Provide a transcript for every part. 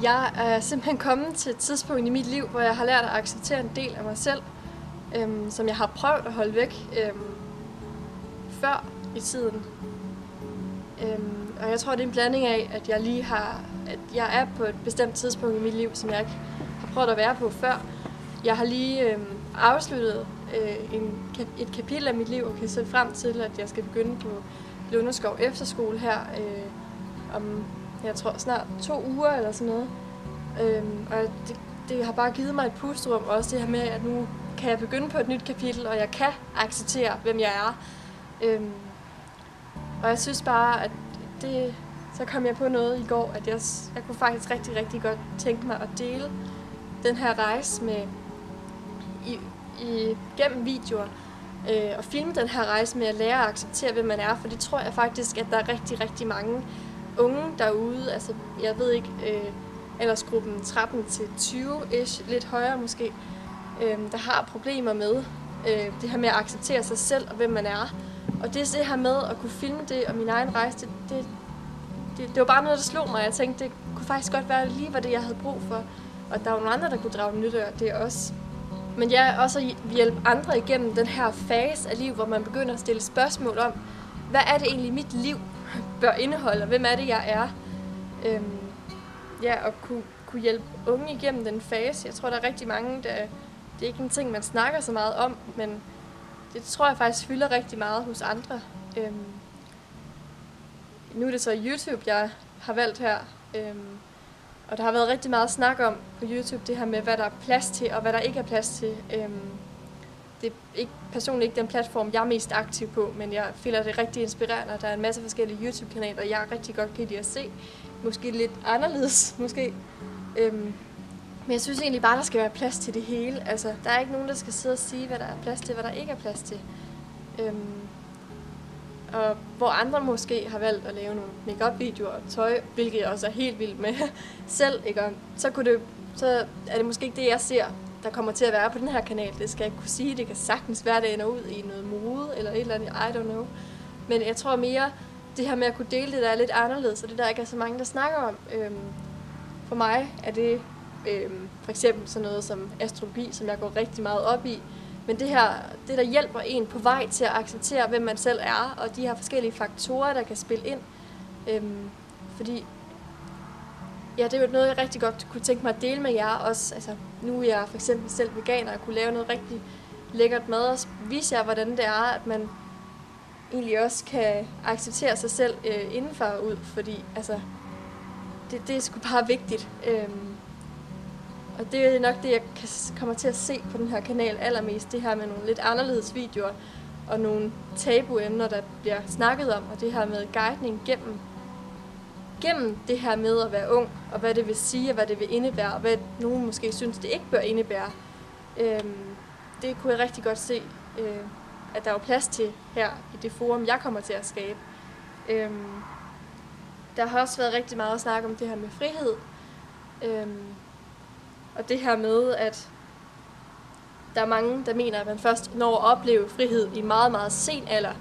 Jeg er simpelthen kommet til et tidspunkt i mit liv, hvor jeg har lært at acceptere en del af mig selv, som jeg har prøvet at holde væk før i tiden. Og jeg tror, det er en blanding af, at jeg er på et bestemt tidspunkt i mit liv, som jeg ikke har prøvet at være på før. Jeg har lige afsluttet et kapitel af mit liv og kan se frem til, at jeg skal begynde på Lunderskov Efterskole her om, jeg tror, snart 2 uger eller sådan noget. Og det har bare givet mig et pusterum, også det her med, at nu kan jeg begynde på et nyt kapitel, og jeg kan acceptere, hvem jeg er. Og jeg synes bare, at så kom jeg på noget i går, at jeg kunne faktisk rigtig, rigtig godt tænke mig at dele den her rejse gennem videoer, og filme den her rejse med at lære at acceptere, hvem man er, for det tror jeg faktisk, at der er rigtig, rigtig mange unge derude, altså jeg ved ikke, aldersgruppen 13-20-ish, lidt højere måske, der har problemer med det her med at acceptere sig selv og hvem man er. Og det her med at kunne filme det og min egen rejse, det var bare noget, der slog mig. Jeg tænkte, det kunne faktisk godt være lige var det, jeg havde brug for. Og der var nogle andre, der kunne drage nytte af det også. Men jeg også at hjælpe andre igennem den her fase af liv, hvor man begynder at stille spørgsmål om, hvad er det egentlig mit liv bør indeholde, og hvem er det, jeg er? Og kunne hjælpe unge igennem den fase. Jeg tror, der er rigtig mange, det er ikke en ting, man snakker så meget om, men det tror jeg faktisk fylder rigtig meget hos andre. Nu er det så YouTube, jeg har valgt her. Og der har været rigtig meget snak om på YouTube, det her med, hvad der er plads til, og hvad der ikke er plads til. Det er personligt ikke den platform, jeg er mest aktiv på, men jeg føler det rigtig inspirerende, og der er en masse forskellige YouTube-kanaler, jeg rigtig godt kan lide at se. Måske lidt anderledes, måske. Men jeg synes egentlig bare, der skal være plads til det hele. Altså, der er ikke nogen, der skal sidde og sige, hvad der er plads til, hvad der ikke er plads til. Og hvor andre måske har valgt at lave nogle make-up-videoer og tøj, hvilket jeg også er helt vild med selv, ikke? Og så er det måske ikke det, jeg ser, der kommer til at være på den her kanal. Det skal jeg ikke kunne sige. Det kan sagtens være, det ender ud i noget mode eller et eller andet, I don't know. Men jeg tror mere, det her med at kunne dele det, der er lidt anderledes, og det der ikke er så mange, der snakker om. For mig er det for eksempel sådan noget som astrologi, som jeg går rigtig meget op i. Men det der hjælper en på vej til at acceptere, hvem man selv er, og de her forskellige faktorer, der kan spille ind. Fordi det er jo noget, jeg rigtig godt kunne tænke mig at dele med jer også. Altså, nu er jeg for eksempel selv veganer, og kunne lave noget rigtig lækkert mad, og vise jer, hvordan det er, at man egentlig også kan acceptere sig selv indenfor og ud, fordi altså, det er sgu bare vigtigt. Og det er nok det, jeg kommer til at se på den her kanal allermest, det her med nogle lidt anderledes videoer, og nogle tabuemner, der bliver snakket om, og det her med guidning gennem det her med at være ung, og hvad det vil sige, og hvad det vil indebære, og hvad nogen måske synes, det ikke bør indebære. Det kunne jeg rigtig godt se, at der er plads til her i det forum, jeg kommer til at skabe. Der har også været rigtig meget at snakke om det her med frihed. Og det her med, at der er mange, der mener, at man først når at opleve frihed i en meget, meget sen alder,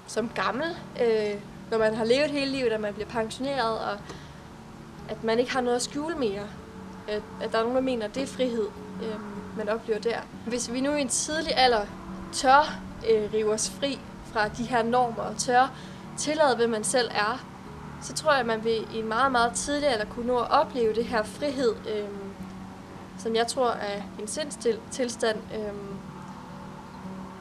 som gammel, når man har levet hele livet, og man bliver pensioneret, og at man ikke har noget at skjule mere. At der er nogen, der mener, at det er frihed, man oplever der. Hvis vi nu i en tidlig alder tør rive os fri fra de her normer, og tør tillade, hvem man selv er, så tror jeg, at man vil i en meget, meget tidlig alder kunne nå at opleve det her frihed, som jeg tror er en sindstilstand,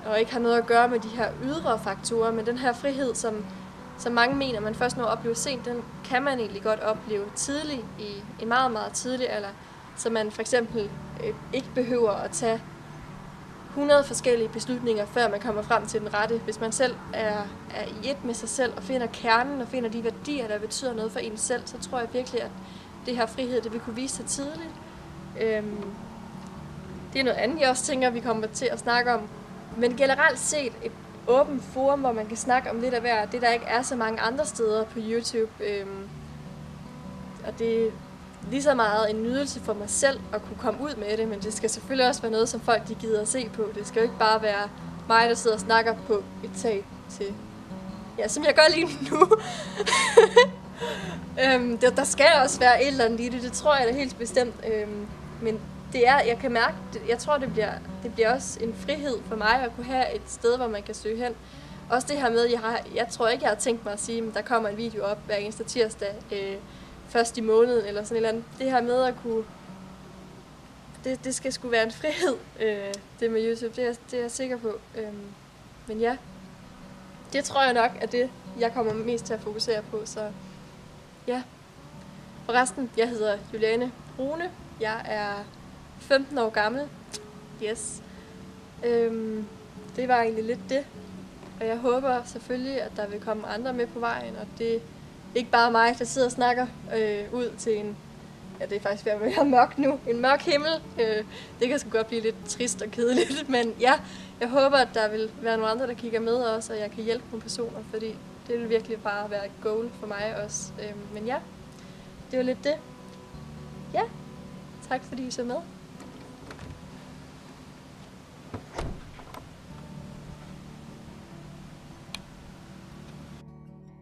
og ikke har noget at gøre med de her ydre faktorer, men den her frihed, som mange mener, man først når at opleve sent, den kan man egentlig godt opleve tidligt, i en meget, meget tidlig alder, så man for eksempel ikke behøver at tage 100 forskellige beslutninger, før man kommer frem til den rette. Hvis man selv er i et med sig selv, og finder kernen, og finder de værdier, der betyder noget for en selv, så tror jeg virkelig, at det her frihed, det vil kunne vise sig tidligt. Det er noget andet, jeg også tænker, vi kommer til at snakke om. Men generelt set et åbent forum, hvor man kan snakke om lidt af hver, det der ikke er så mange andre steder på YouTube. Og det er lige så meget en nydelse for mig selv at kunne komme ud med det, men det skal selvfølgelig også være noget, som folk de gider at se på. Det skal jo ikke bare være mig, der sidder og snakker på et tag til, som jeg gør lige nu. Der skal også være et eller andet i det, det tror jeg da helt bestemt. Men det er, jeg kan mærke, jeg tror det bliver også en frihed for mig at kunne have et sted, hvor man kan søge hen. Også det her med, jeg tror ikke, jeg har tænkt mig at sige, at der kommer en video op hver eneste tirsdag, først i måneden eller sådan et eller andet. Det her med at kunne, det skal sgu være en frihed, det med YouTube, det er jeg sikker på. Men ja, det tror jeg nok er det, jeg kommer mest til at fokusere på, så ja. Forresten, jeg hedder Juliane Rune, jeg er 15 år gammel, yes. Det var egentlig lidt det. Og jeg håber selvfølgelig, at der vil komme andre med på vejen, og det er ikke bare mig, der sidder og snakker ud til en, ja, det er faktisk ved at være mørkt nu, en mørk himmel. Det kan sgu godt blive lidt trist og kedeligt, men ja, jeg håber, at der vil være nogle andre, der kigger med også, og jeg kan hjælpe nogle personer, fordi det vil virkelig bare være et goal for mig også. Men ja, det var lidt det. Ja, tak fordi I så med.